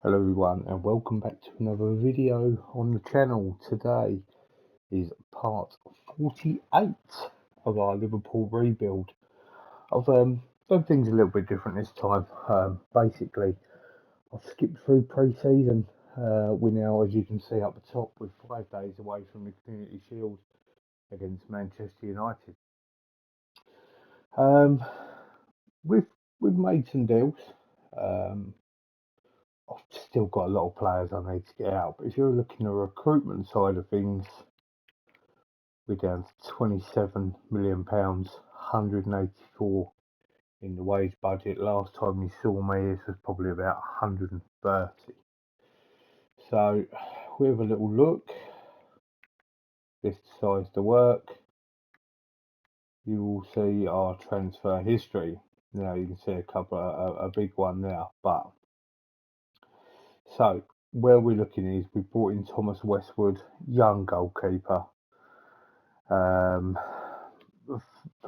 Hello everyone and welcome back to another video on the channel. Today is part 48 of our Liverpool rebuild. I've done things a little bit different this time. Basically, I've skipped through pre-season. We're now, as you can see up the top, we're 5 days away from the Community Shield against Manchester United. Um, we've made some deals. Um, I've still got a lot of players I need to get out, but if you're looking at the recruitment side of things, we're down to £27 million, 184 in the wage budget. Last time you saw me, this was probably about 130. So we have a little look. This decides to work. You will see our transfer history. Now you can see a big one there, but so where we're looking is we brought in Thomas Westwood, young goalkeeper. For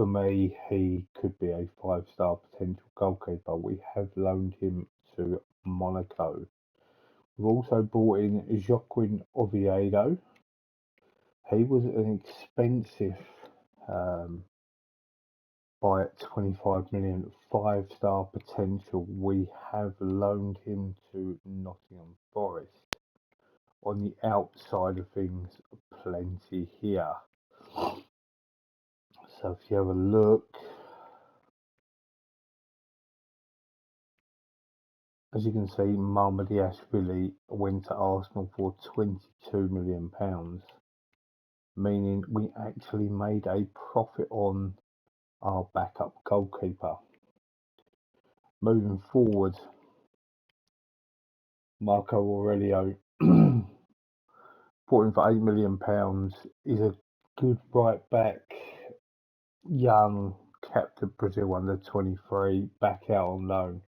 me, he could be a 5-star potential goalkeeper. We have loaned him to Monaco. We've also brought in Joaquin Oviedo. He was an expensive buy at 25 million, 5-star potential. We have loaned him to Nottingham Forest. On the outside of things, plenty here. So if you have a look, as you can see, Mamadiashvili went to Arsenal for £22 million, meaning we actually made a profit on our backup goalkeeper. Moving forward, Marco Aurelio, bought him for £8 million, is a good right back, young, captain Brazil under 23, back out on loan.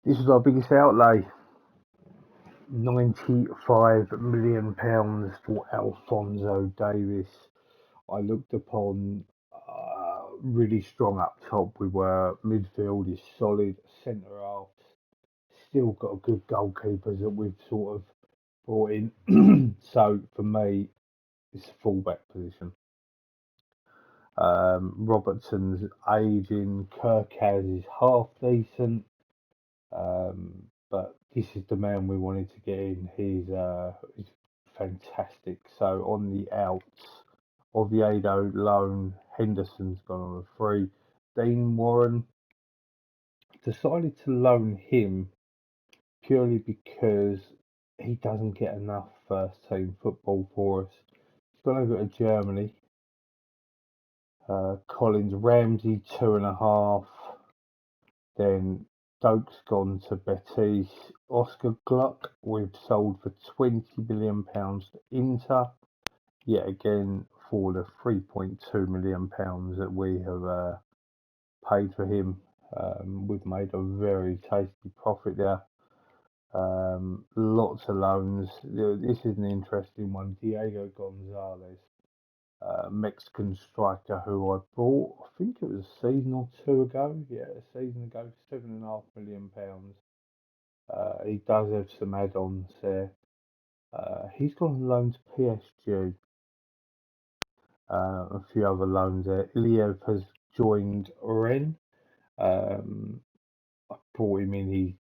This was our biggest outlay. £95 million for Alphonso Davies. I looked upon really strong up top. We were midfield is solid, centre half still got good goalkeepers that we've sort of brought in. So for me, it's a fullback position. Robertson's aging. Kirkaz is half decent. But this is the man we wanted to get in. He's fantastic. So on the outs, Oviedo loan, Henderson's gone on a free. Dean Warren decided to loan him purely because he doesn't get enough first team football for us. He's gone over to Germany. Collins Ramsey 2.5. Then Doak's gone to Betis. Oscar Gluck we've sold for £20 million to Inter. Yet again for the £3.2 million that we have paid for him. We've made a very tasty profit there. Lots of loans. This is an interesting one. Diego Gonzalez, Mexican striker who I bought, I think it was a season or two ago. Yeah, a season ago, £7.5 million. He does have some add-ons there. He's gone on loan to PSG. A few other loans there. Iliev has joined Rennes. I brought him in. He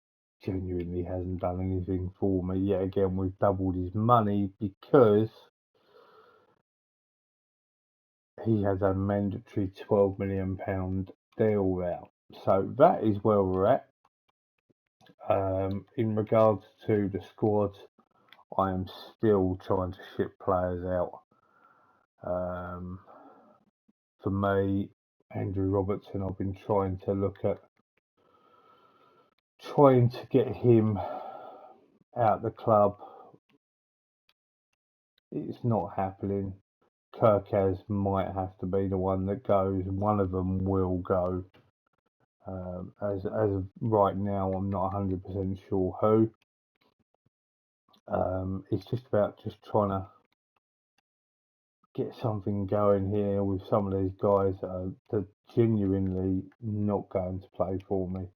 genuinely hasn't done anything for me. Yet again, we've doubled his money because he has a mandatory £12 million deal out. So that is where we're at. In regards to the squad, I am still trying to ship players out. For me, Andrew Robertson, I've been trying to look at trying to get him out the club. It's not happening. Kirkaz might have to be the one that goes. One of them will go. As of right now, I'm not 100% sure who. It's just about trying to get something going here with some of these guys that are genuinely not going to play for me.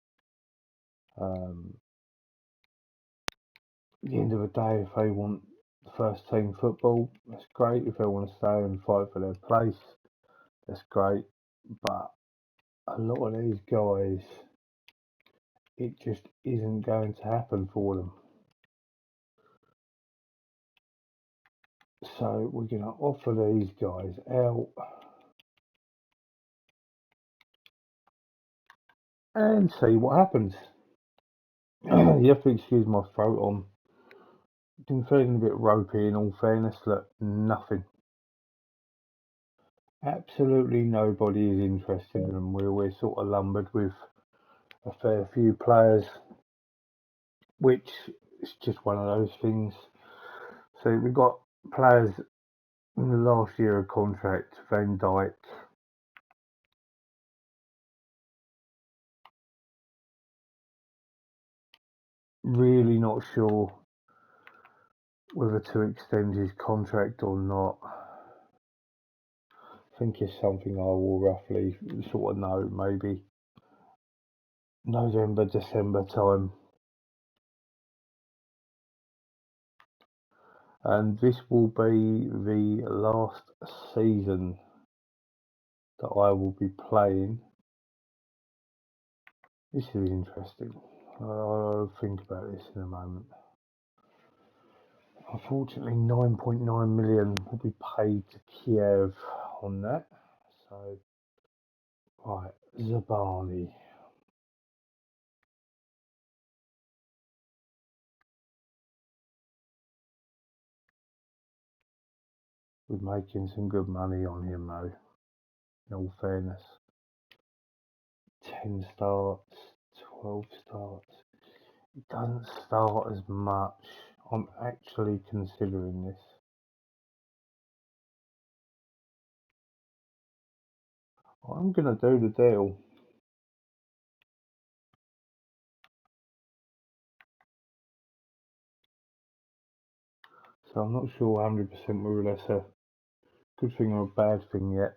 At the end of the day, if they want first team football, that's great. If they want to stay and fight for their place, that's great. But a lot of these guys, it just isn't going to happen for them. So we're going to offer these guys out and see what happens. You have to excuse my throat. I'm been feeling a bit ropey in all fairness. Look, nothing. Absolutely nobody is interested in them. We're sort of lumbered with a fair few players, which is just one of those things. So we've got players in the last year of contract, Van Dijk, really not sure whether to extend his contract or not. I think it's something I will roughly sort of know maybe November, December time. And this will be the last season that I will be playing. This is interesting. I'll think about this in a moment. Unfortunately, 9.9 million will be paid to Kiev on that. So, right, Zabani. We're making some good money on him though, in all fairness. 10 starts, 12 starts. He doesn't start as much. I'm actually considering this. I'm going to do the deal. So I'm not sure 100% whether that's a good thing or a bad thing yet.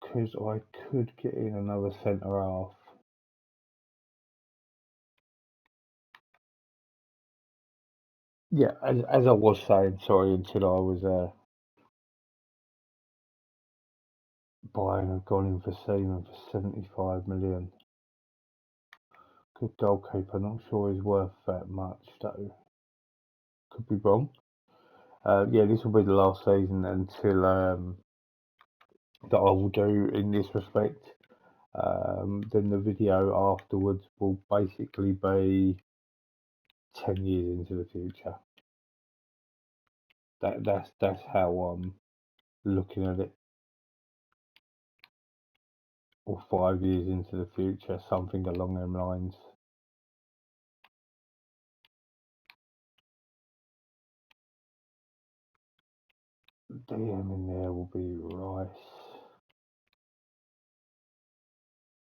Because I could get in another centre half. Yeah, as I was saying, sorry, until I was buying and gone in for Seaman for 75 million. Good goalkeeper, not sure he's worth that much though. Could be wrong. Yeah, this will be the last season until that I will do in this respect. Then the video afterwards will basically be 10 years into the future. That's how I'm looking at it. Or 5 years into the future, something along them lines. DM in there will be Rice.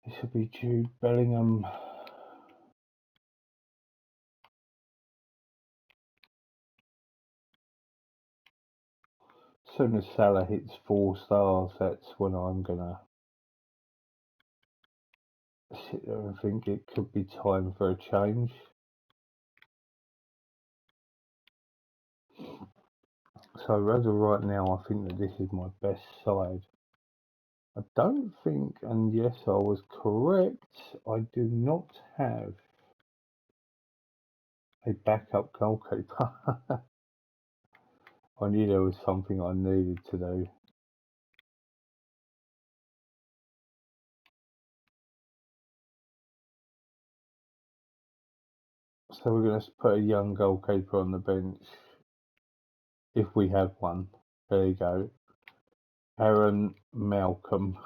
This will be Jude Bellingham. As soon as Salah hits 4 stars, that's when I'm gonna sit there and think it could be time for a change. So as of right now, I think that this is my best side. I don't think, and yes, I was correct, I do not have a backup goalkeeper. I knew there was something I needed to do. So we're going to put a young goalkeeper on the bench, if we have one. There you go. Aaron Malcolm.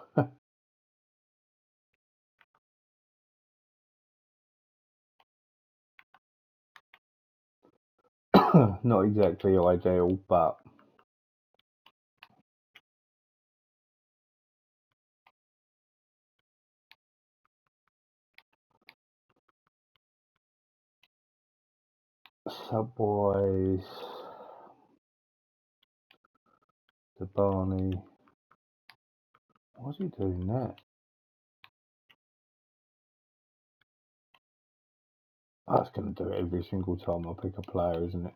Not exactly ideal, but Subwise, the Barney. Why's he doing that? That's going to do it every single time I pick a player, isn't it?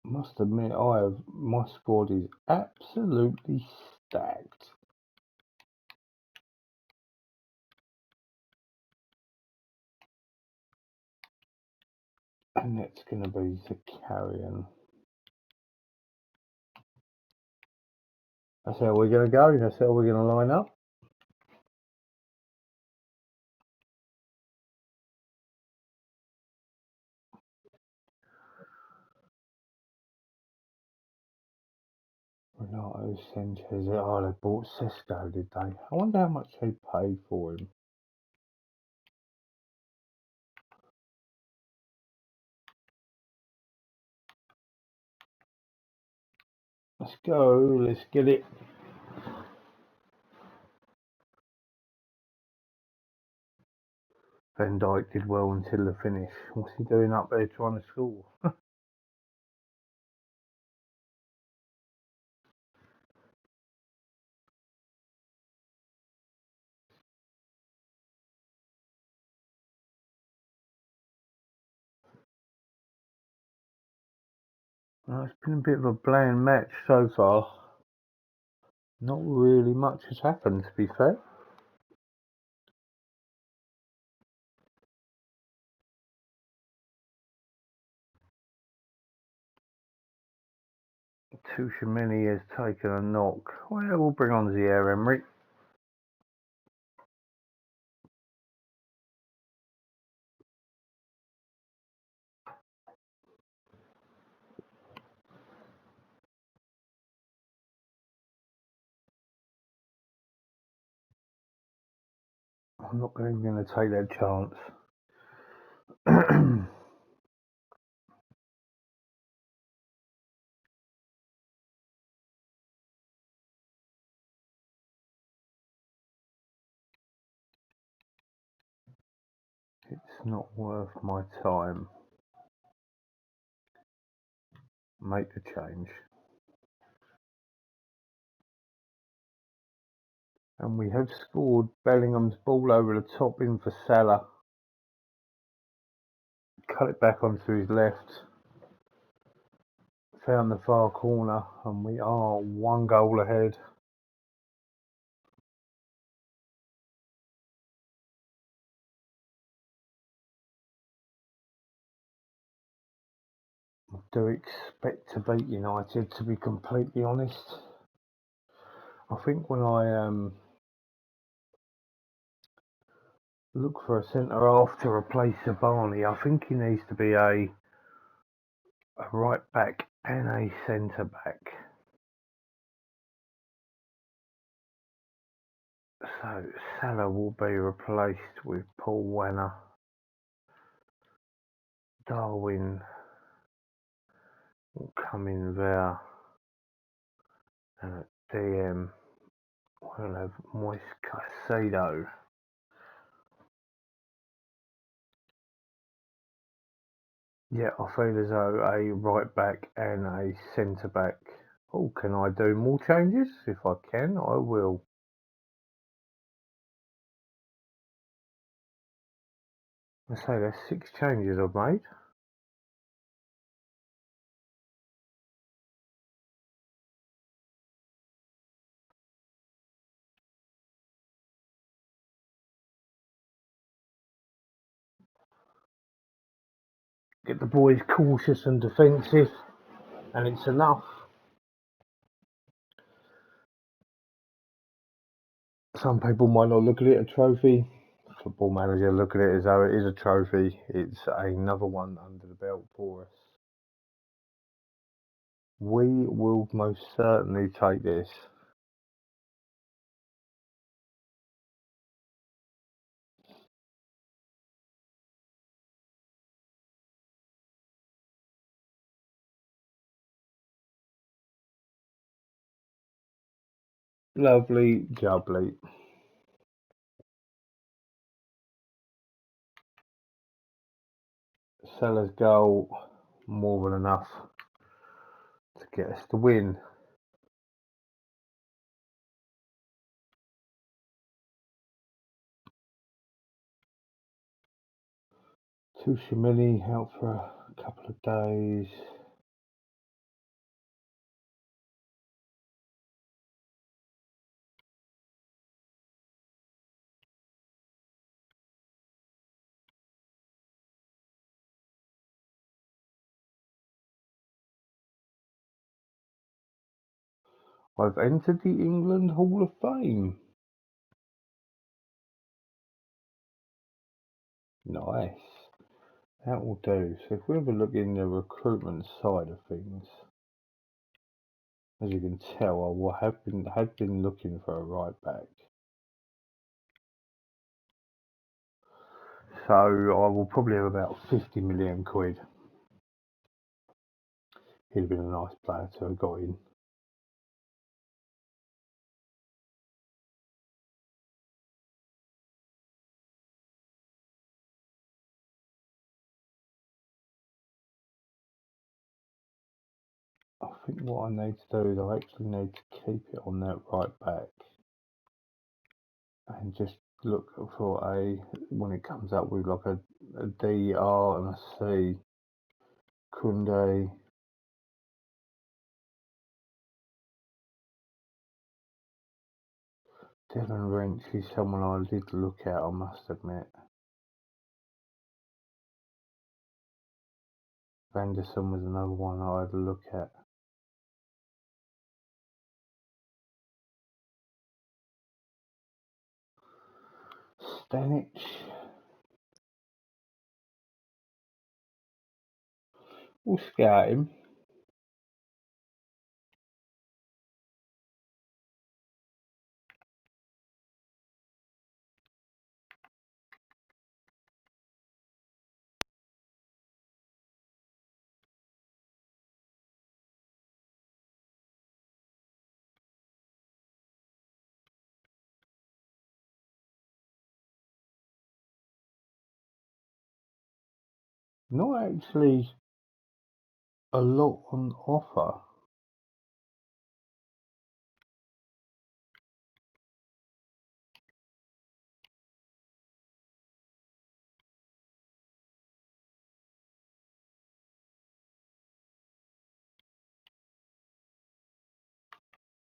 Must admit, my squad is absolutely stacked. And that's going to be the carrion. That's how we're going to go. That's how we're going to line up. Renato Sanchez. Oh, they bought Sesko, did they? I wonder how much they paid for him. Let's go. Let's get it. Van Dijk did well until the finish. What's he doing up there trying to score? It's been a bit of a bland match so far. Not really much has happened, to be fair. Tuchemeni has taken a knock. Well, we'll bring on Zaire Emery. I'm not even going to take that chance. It's not worth my time. Make the change. And we have scored. Bellingham's ball over the top in for Salah. Cut it back onto his left. Found the far corner, and we are 1 goal ahead. I do expect to beat United, to be completely honest. I think when I look for a centre half to replace Sabani, I think he needs to be a right back and a centre back. So Salah will be replaced with Paul Wenner. Darwin will come in there. And at DM we'll have Moise Caicedo. Yeah, I feel as though a right back and a centre back. Oh, can I do more changes? If I can, I will. I say there's 6 changes I've made. Get the boys cautious and defensive, and it's enough. Some people might not look at it a trophy. Football Manager look at it as though it is a trophy. It's another one under the belt for us. We will most certainly take this. Lovely jubbly. Salah's goal, more than enough to get us the win. Tushimini out for a couple of days. I've entered the England Hall of Fame. Nice. That will do. So if we have a look in the recruitment side of things, as you can tell, I have been looking for a right back. So I will probably have about 50 million quid. He'd have been a nice player to have got in. I think what I need to do is I actually need to keep it on that right back and just look for when it comes up with like a D, R and a C, Kunde. Devon Wrench is someone I did look at, I must admit. Vanderson was another one I had a look at. Stanic. We'll scout him. Not actually a lot on offer.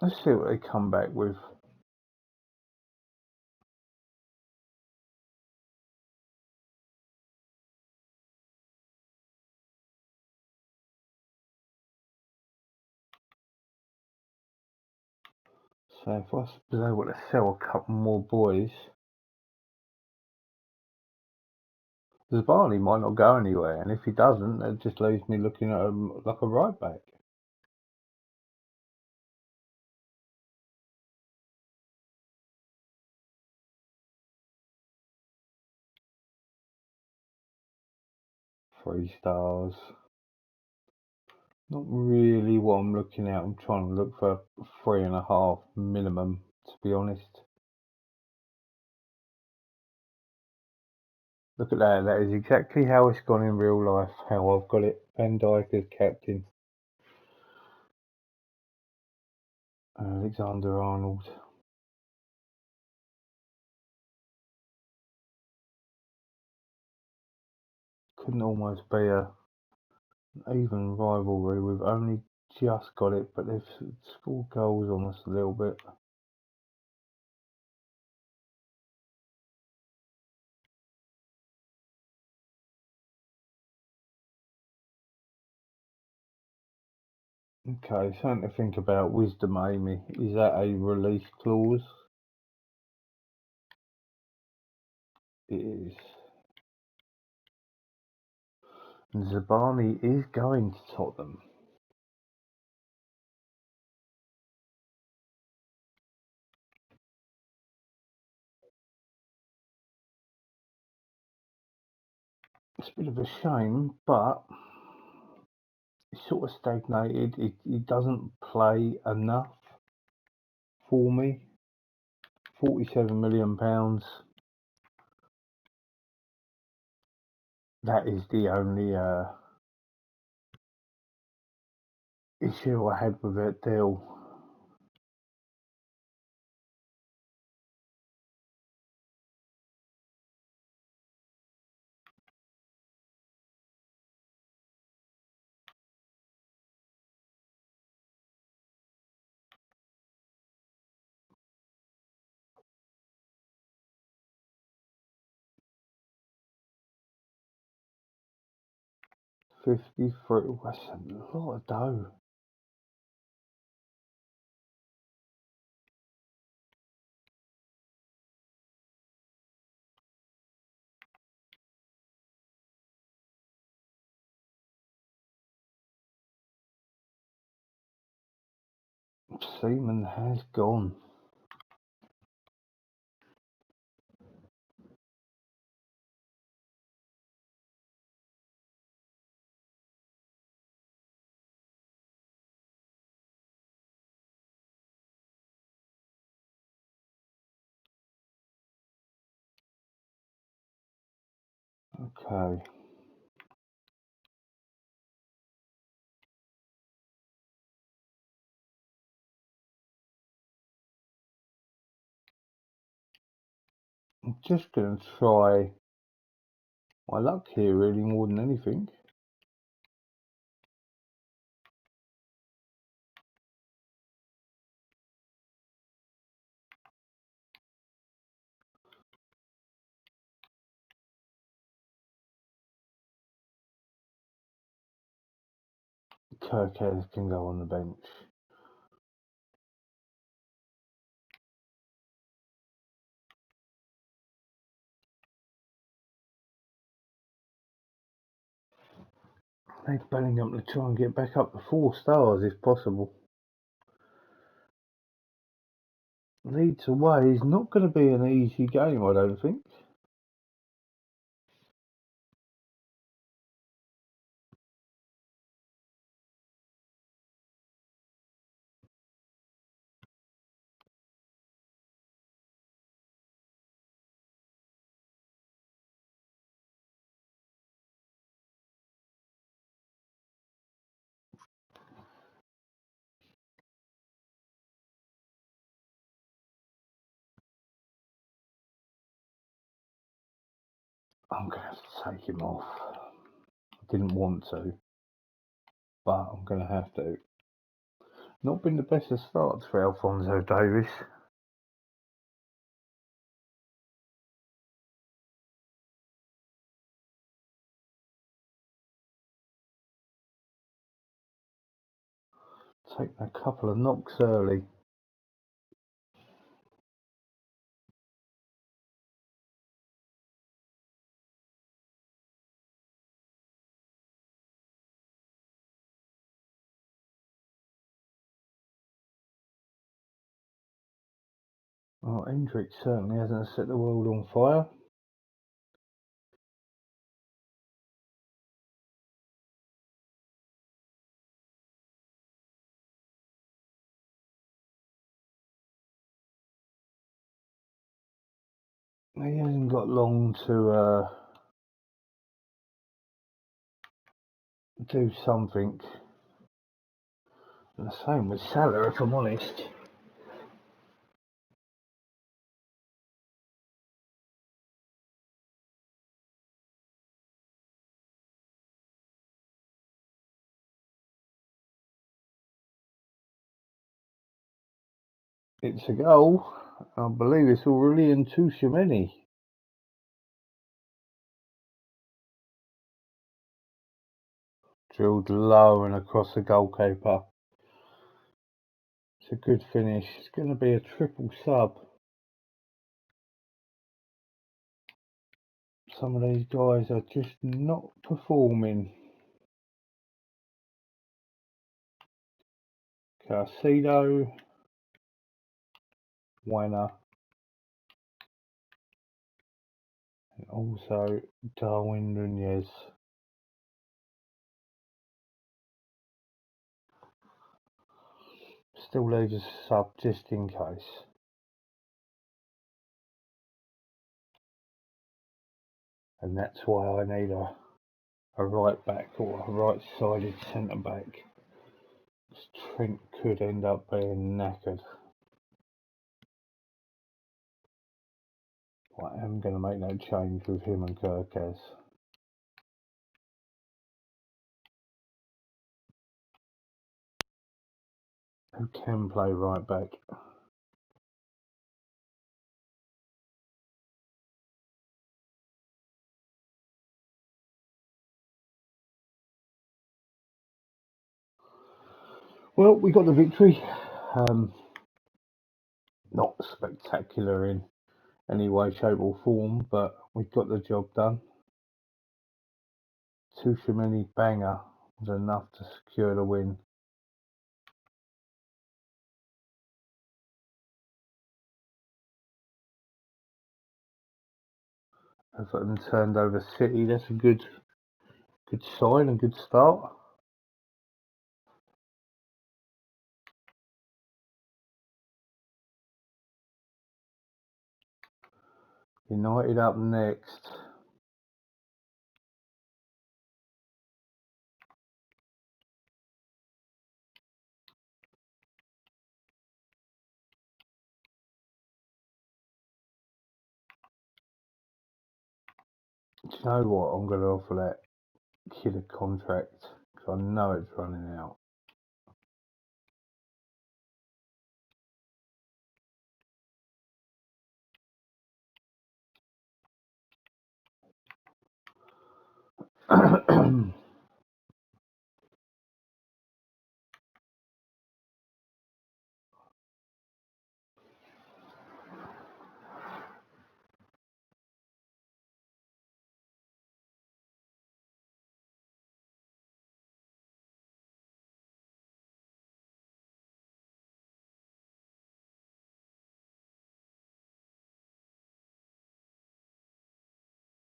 Let's see what they come back with. So if I was able to sell a couple more boys, Zabani might not go anywhere, and if he doesn't, it just leaves me looking at him like a right back. Three stars. Not really what I'm looking at. I'm trying to look for 3.5 minimum, to be honest. Look at that. That is exactly how it's gone in real life. How I've got it. Van Dijk as captain. Alexander-Arnold. Couldn't almost be an even rivalry. We've only just got it, but they've scored goals on us a little bit. Okay, something to think about. Wisdom, Amy. Is that a release clause? It is. And Zabani is going to Tottenham. It's a bit of a shame, but it's sort of stagnated. It doesn't play enough for me. £47 million. that is the only issue I had with that deal. $53, that's a lot of dough. Seaman has gone. Okay. I'm just going to try my luck here, really, more than anything. Kirkes can go on the bench. Need Bellingham to try and get back up to 4 stars if possible. Leeds away is not going to be an easy game, I don't think. I'm going to have to take him off. I didn't want to, but I'm going to have to. Not been the best of starts for Alphonso Davies. Taking a couple of knocks early. Well, Hendrick certainly hasn't set the world on fire. He hasn't got long to do something. And the same with Salah, if I'm honest. It's a goal. I believe it's Aurelien Tchouameni. Drilled low and across the goalkeeper. It's a good finish. It's going to be a triple sub. Some of these guys are just not performing. Caicedo, Werner, and also Darwin Nunez. Still leaves a sub just in case. And that's why I need a a right back or a right-sided centre back. Trent could end up being knackered. I am going to make that change with him and Kirkaz. Who can play right back? Well, we got the victory. Not spectacular in any way, shape or form, but we got the job done. Tushimeni banger was enough to secure the win. Everton turned over City. That's a good sign, a good start. United up next. Do you know what? I'm going to offer that kid a contract because I know it's running out.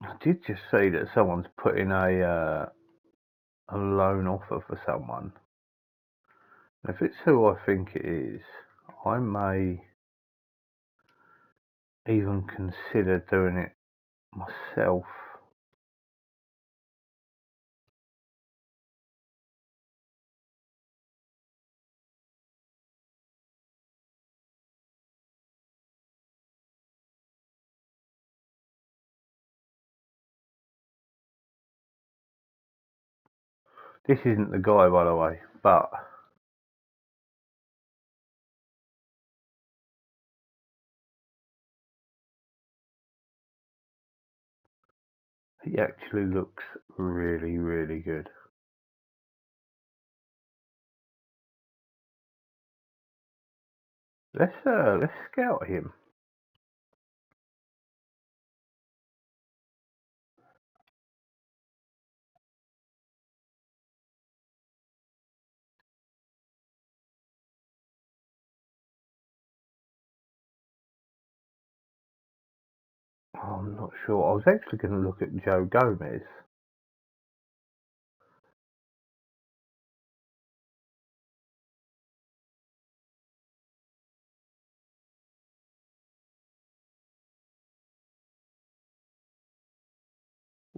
I did just see that someone's put in a loan offer for someone. If it's who I think it is, I may even consider doing it myself. This isn't the guy, by the way, but he actually looks really, really good. Let's scout him. Oh, I'm not sure. I was actually going to look at Joe Gomez.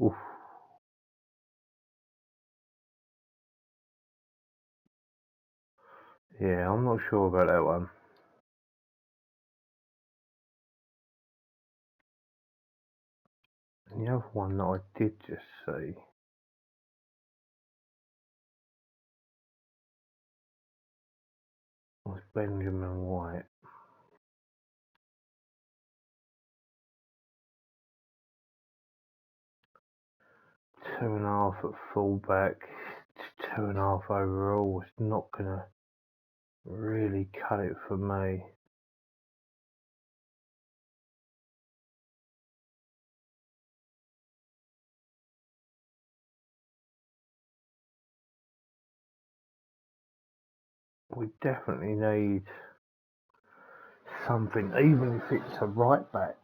Oof. Yeah, I'm not sure about that one. And the other one that I did just see was Benjamin White. 2.5 at fullback, 2.5 overall. It's not going to really cut it for me. We definitely need something, even if it's a right back.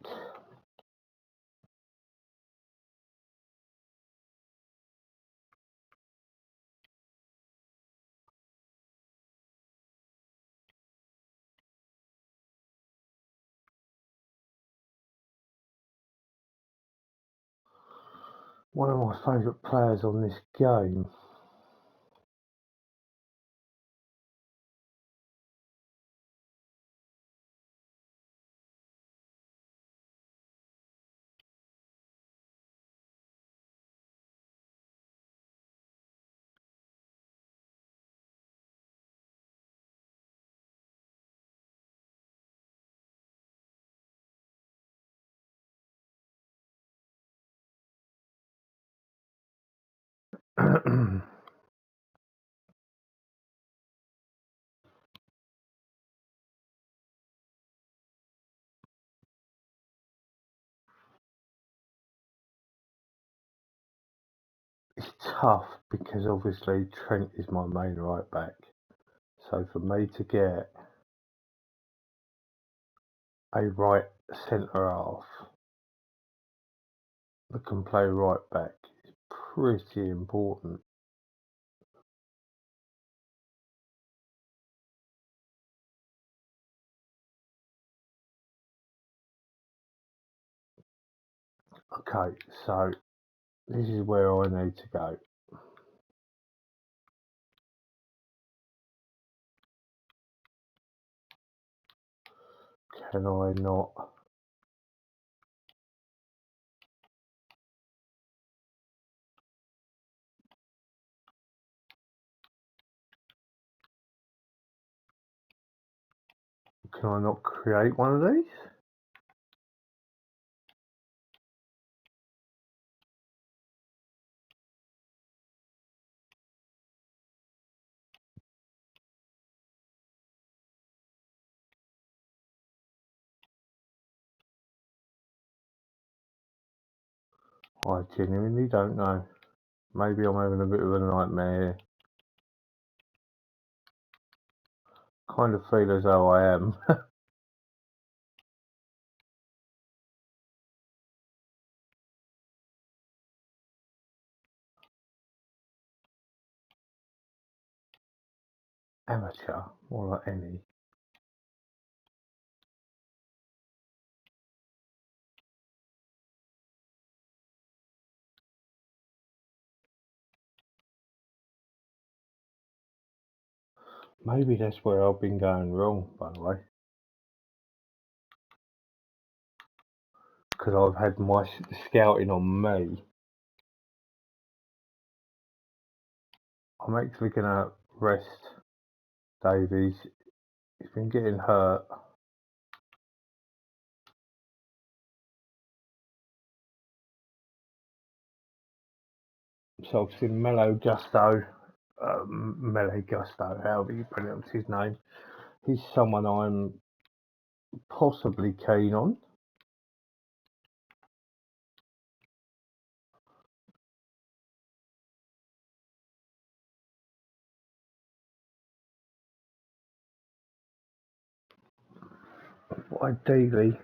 One of my favourite players on this game. It's tough because obviously Trent is my main right back. So for me to get a right centre half that can play right back is pretty important. Okay, so this is where I need to go. Can I not? Can I not create one of these? I genuinely don't know. Maybe I'm having a bit of a nightmare. Kind of feel as though I am. Amateur, more like any. Maybe that's where I've been going wrong, by the way. Because I've had my scouting on me. I'm actually going to rest Davies. He's been getting hurt. So I've seen Mele Gusto, however you pronounce his name. He's someone I'm possibly keen on. Ideally,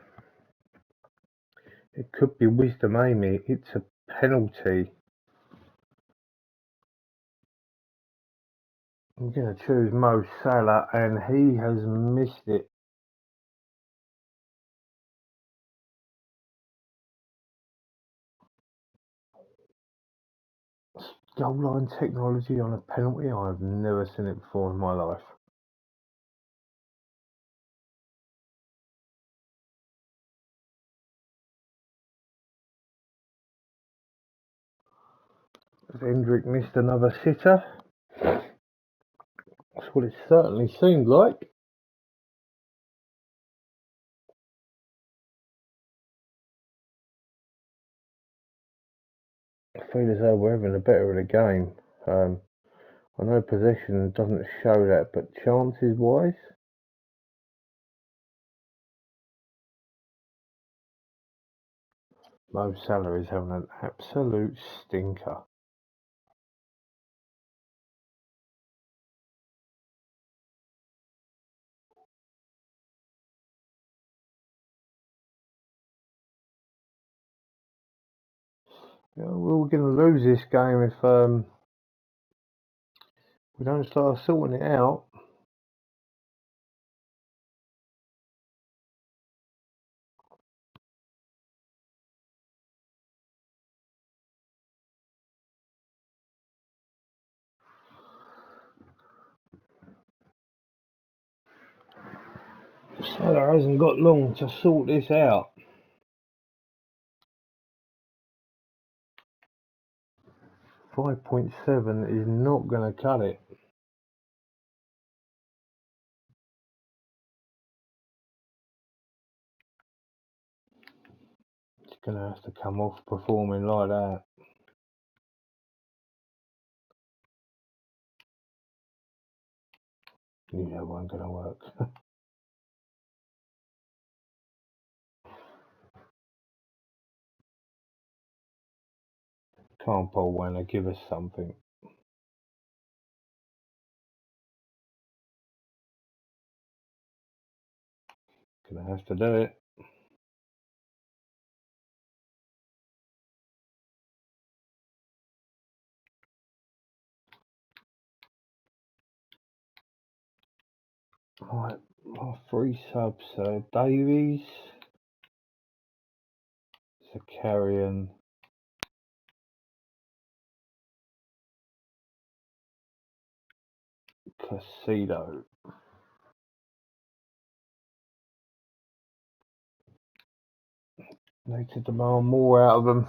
it could be Wisdom Amy. It's a penalty. I'm going to choose Mo Salah, and he has missed it. Goal line technology on a penalty, I've never seen it before in my life. Has Hendrick missed another sitter? That's what it certainly seemed like. I feel as though we're having a better of the game. I know possession doesn't show that, but chances wise, Mo Salah is having an absolute stinker. Yeah, we're going to lose this game if we don't start sorting it out. So it hasn't got long to sort this out. 5.7 is not going to cut it. It's going to have to come off performing like that. Knew that wasn't going to work. Can't pull when they give us something. Gonna have to do it. Right, my 3 subs are Davies, Zakarian, Casido. Need to demand more out of them.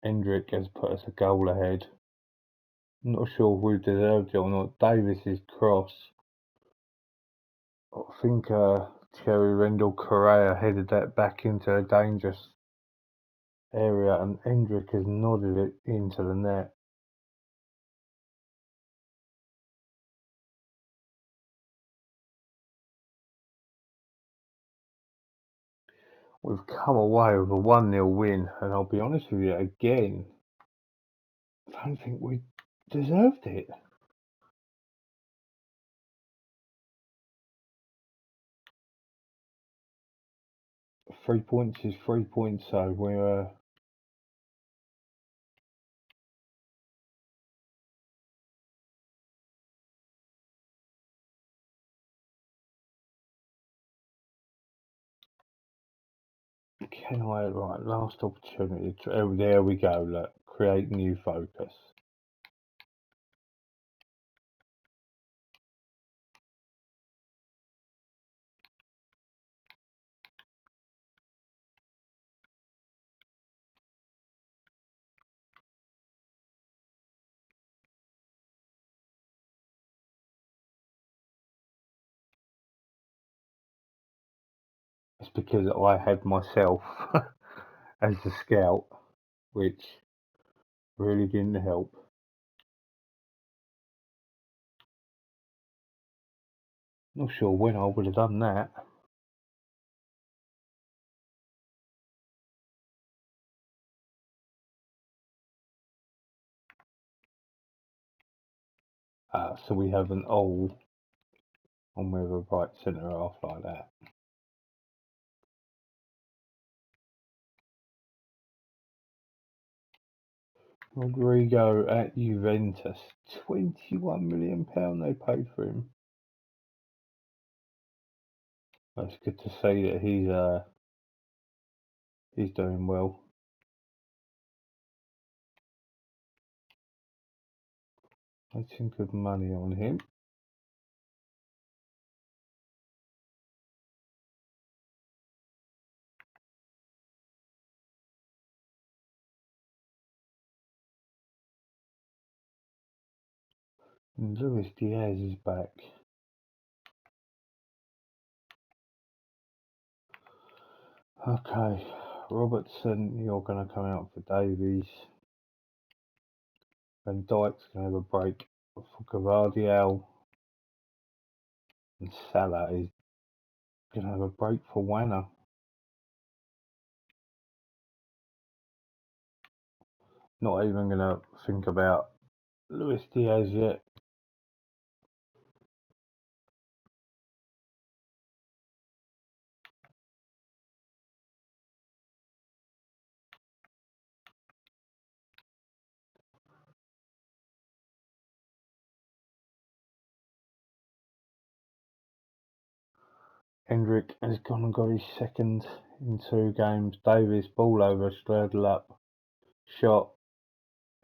Hendrick has put us a goal ahead. Not sure if we deserved it or not. Davis's cross. I think Thierry Rendell Correa headed that back into a dangerous area and Hendrick has nodded it into the net. We've come away with a 1-0 win, and I'll be honest with you, again, I don't think we deserved it. Three points is 3 points, so we're can I right last opportunity? Oh, there we go. Look, create new focus. It's because I had myself as the scout, which really didn't help. Not sure when I would have done that. So we have an all on with a right centre half like that. Rodrigo at Juventus, £21 million they paid for him. That's good to see that he's doing well. Made some good money on him. And Luis Diaz is back. Okay, Robertson, you're going to come out for Davies. Van Dijk's going to have a break for Gvardiol. And Salah is going to have a break for Wanner. Not even going to think about Luis Diaz yet. Hendrick has gone and got his second in 2 games. Davis, ball over, straddle up, shot.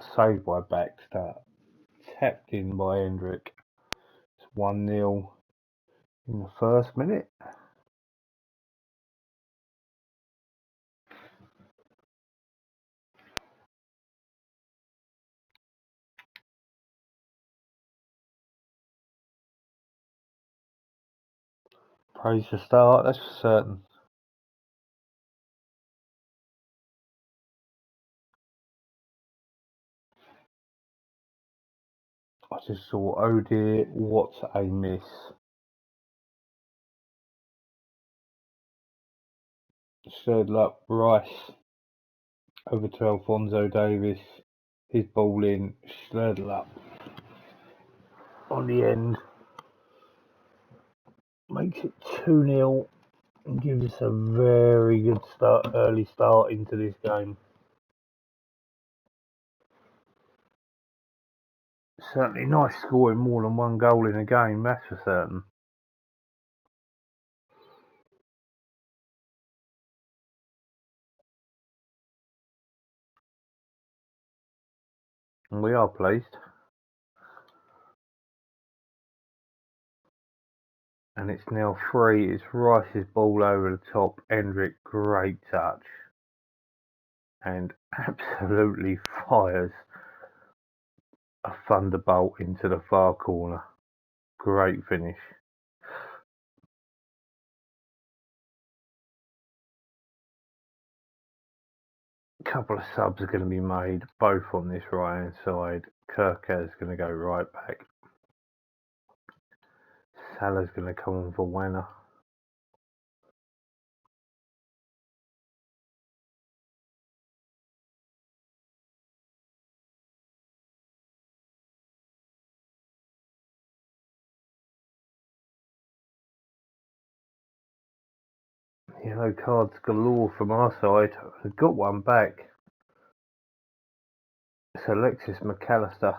saved by Baxter, tapped in by Hendrick. It's 1-0 in the first minute. Praise the start, that's for certain. I just saw, oh dear, what a miss. Third luck, Rice over to Alphonso Davis. His ball in, Schledel up on the end. Makes it 2-0 and gives us a very good early start into this game. Certainly nice scoring more than one goal in a game, that's for certain. And we are pleased. And it's now free. It's Rice's ball over the top. Hendrick, great touch. And absolutely fires a thunderbolt into the far corner. Great finish. A couple of subs are going to be made, both on this right hand side. Kirkaz going to go right back. Salah's going to come on for Wanner. Yellow cards galore from our side. We've got one back. It's Alexis McAllister.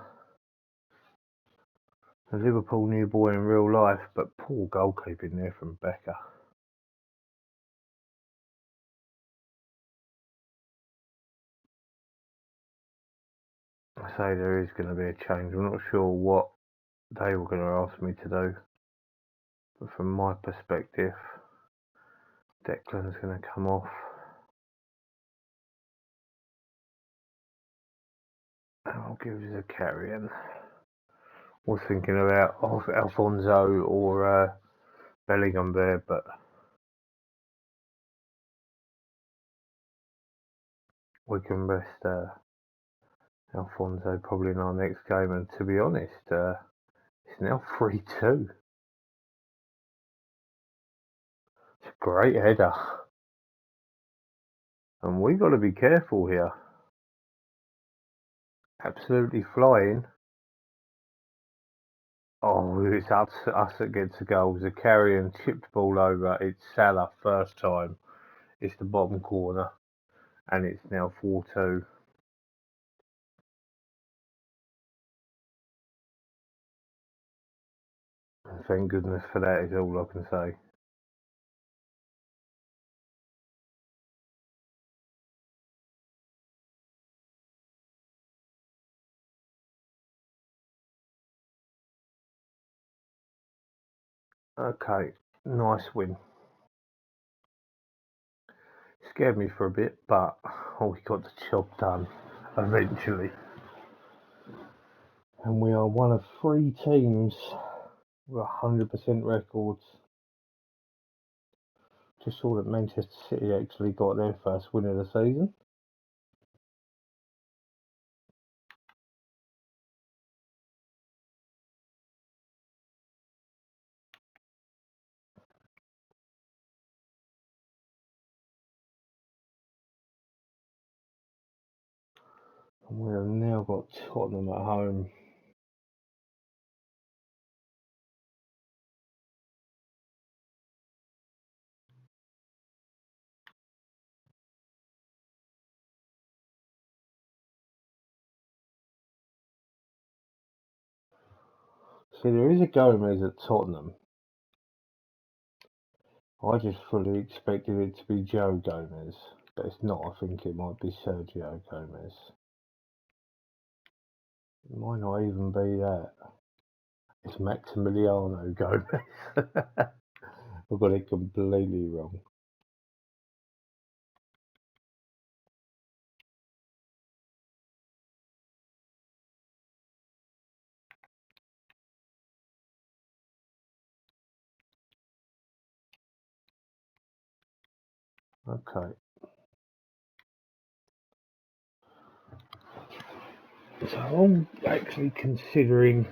A Liverpool new boy in real life, but poor goalkeeping there from Becker. I say there is going to be a change. I'm not sure what they were going to ask me to do. But from my perspective, Declan's going to come off. And I'll give us a carry-in. Was thinking about Alfonso or Bellingham there, but we can rest Alfonso probably in our next game. And to be honest, it's now 3-2. It's a great header. And we've got to be careful here. Absolutely flying. Oh, it's us that gets the goals. A carry and chipped ball over. It's Salah first time. It's the bottom corner. And it's now 4-2. Thank goodness for that is all I can say. Okay, nice win. Scared me for a bit, but we got the job done eventually. And we are one of 3 teams with 100% records. Just saw that Manchester City actually got their first win of the season. And we have now got Tottenham at home. See, there is a Gomez at Tottenham. I just fully expected it to be Joe Gomez, but it's not. I think it might be Sergio Gomez. It might not even be that. It's Maximiliano Gomez. I've got it completely wrong. Okay. So I'm actually considering,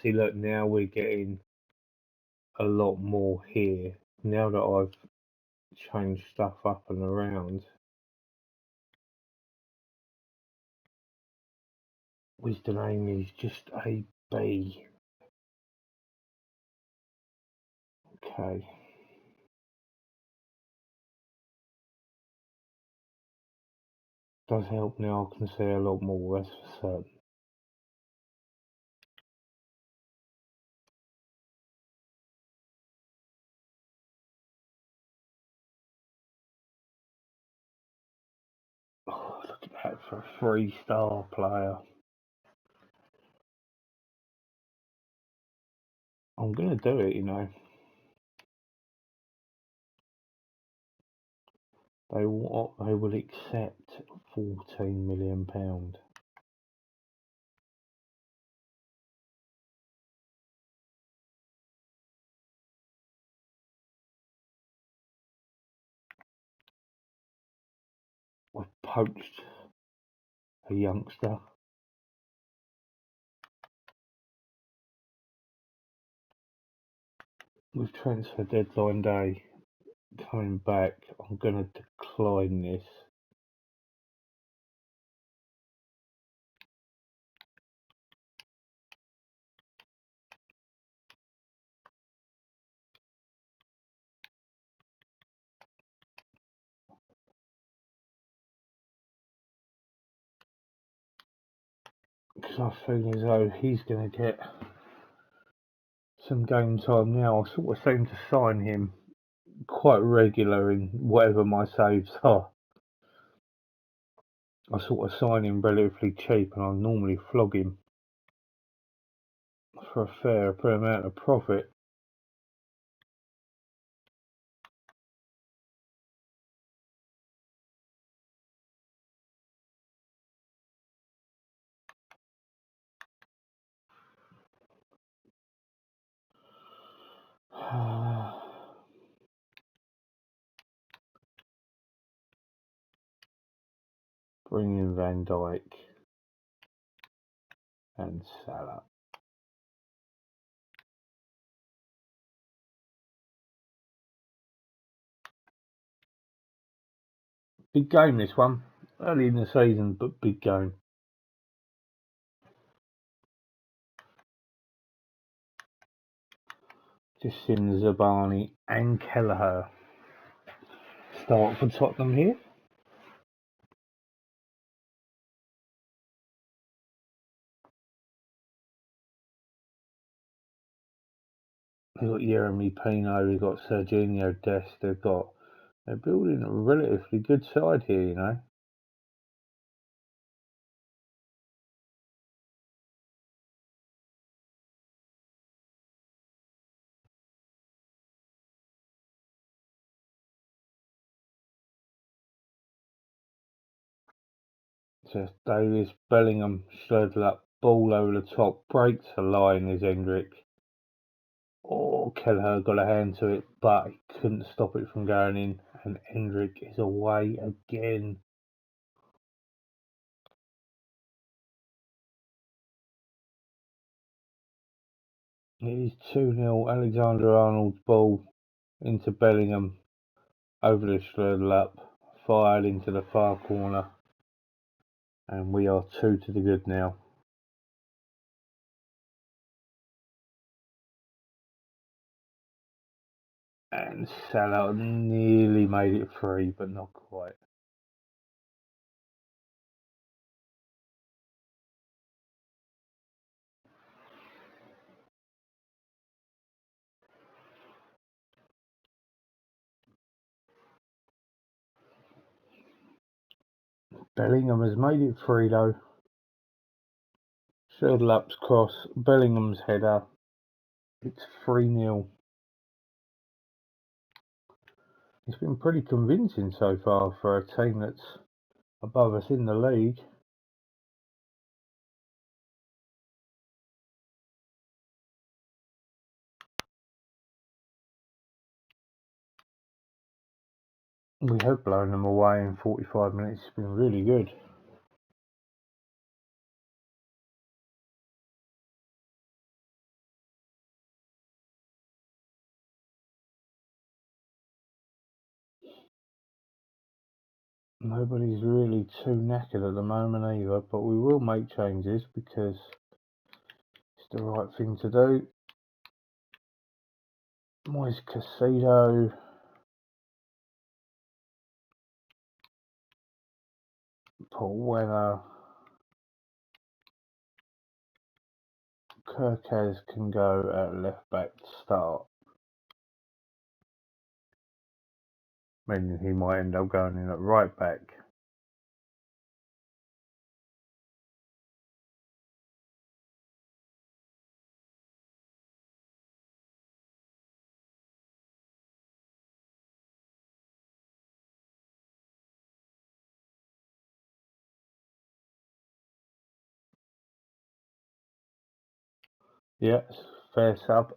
see look, now we're getting a lot more here. Now that I've changed stuff up and around, wisdom name is just a B. Okay. Does help now, I can see a lot more, that's for certain. Oh, look at that for a 3-star player. I'm gonna do it, you know. They will accept £14 million. We've poached a youngster. With transfer deadline day coming back, I'm gonna decline this. Because I feel as though he's going to get some game time now. I sort of seem to sign him quite regular in whatever my saves are. I sort of sign him relatively cheap and I normally flog him for a fair amount of profit. Bring in Van Dijk and Salah. Big game this one. Early in the season, but big game. Just seen Zabani and Kelleher start for Tottenham here. They've got Jeremy Pino, they've got Serginho Dest, they're building a relatively good side here, you know. Just Davis, Bellingham, Schledler, ball over the top, breaks the line is Hendrick. Oh, Kelleher got a hand to it, but he couldn't stop it from going in, and Hendrick is away again. It is 2-0, Alexander-Arnold's ball into Bellingham, over the Schledler, fired into the far corner, and we are 2 to the good now. And Salah nearly made it 3, but not quite. Bellingham has made it 3 though. Schürrle's cross, Bellingham's header. It's 3-0. It's been pretty convincing so far for a team that's above us in the league. We have blown them away in 45 minutes. It's been really good. Nobody's really too knackered at the moment either, but we will make changes because it's the right thing to do. Moise Casido. Paul Weller. Kirkaz can go at left back to start. Meaning he might end up going in at right back. Yeah, fair sub.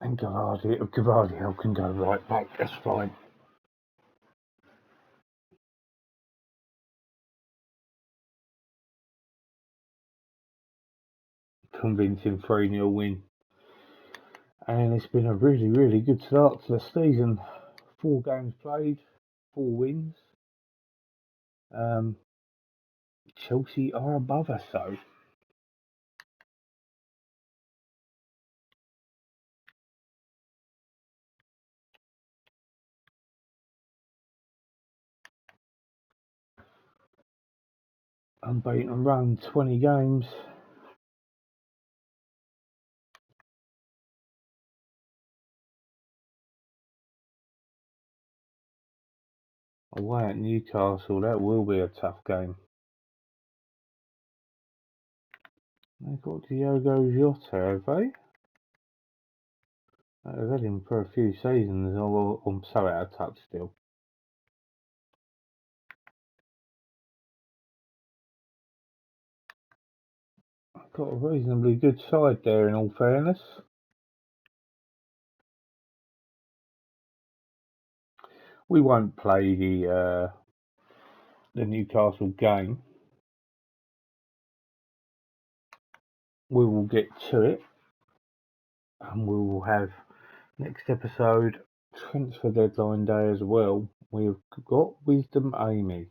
And Gavardio can go right back, that's fine. Convincing 3-0 win. And it's been a really, really good start to the season. 4 games played, 4 wins. Chelsea are above us though. Unbeaten run, 20 games. Away at Newcastle, that will be a tough game. They've got Diogo Jota, have they? They've had him for a few seasons. I'm so out of touch still. Got a reasonably good side there in all fairness. We won't play the Newcastle game. We will get to it, and we will have next episode transfer deadline day as well. We've got Wisdom Amy.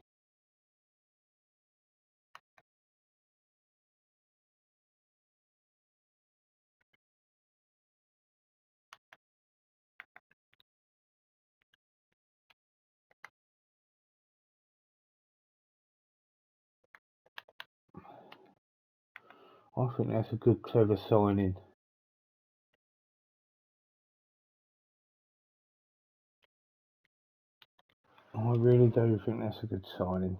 I think that's a good, clever signing. I really do think that's a good signing.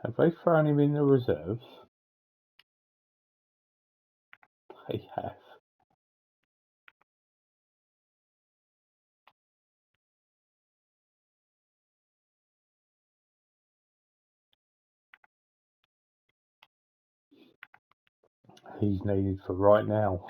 Have they thrown him in the reserves? They have. He's needed for right now.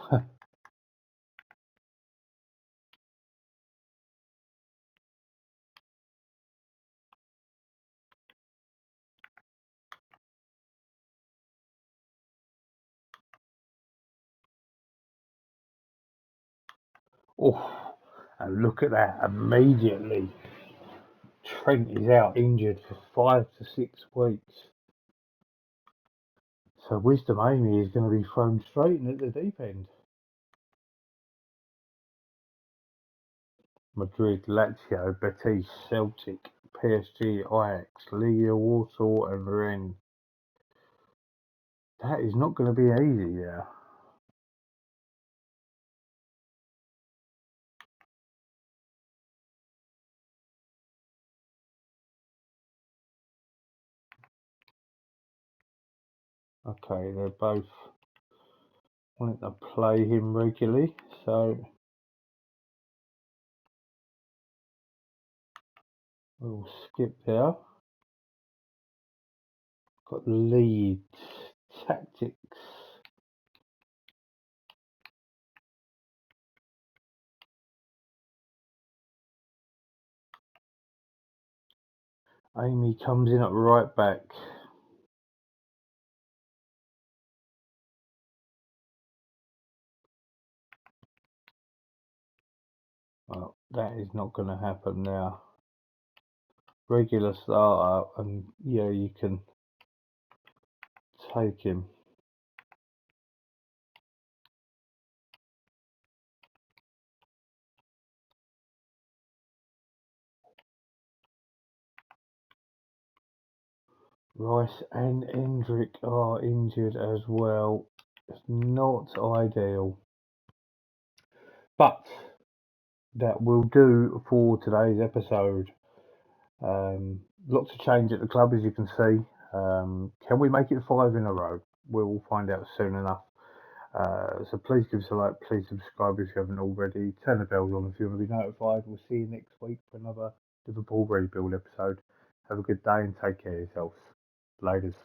Oh, and look at that, immediately. Trent is out injured for 5 to 6 weeks. So Wisdom Amy is going to be thrown straight in at the deep end. Madrid, Lazio, Betis, Celtic, PSG, Ajax, Legia Warsaw and Rennes. That is not going to be easy, yeah. Okay, they're both wanting to play him regularly, so we'll skip there. Got lead tactics. Amy comes in at right back. Well, that is not going to happen now. Regular starter, and yeah, you can take him. Rice and Hendrick are injured as well. It's not ideal. But that will do for today's episode. Lots of change at the club, as you can see. Can we make it 5 in a row? We'll find out soon enough. So please give us a like, please subscribe if you haven't already. Turn the bells on if you want to be notified. We'll see you next week for another Liverpool rebuild episode. Have a good day and take care of yourselves. Laters.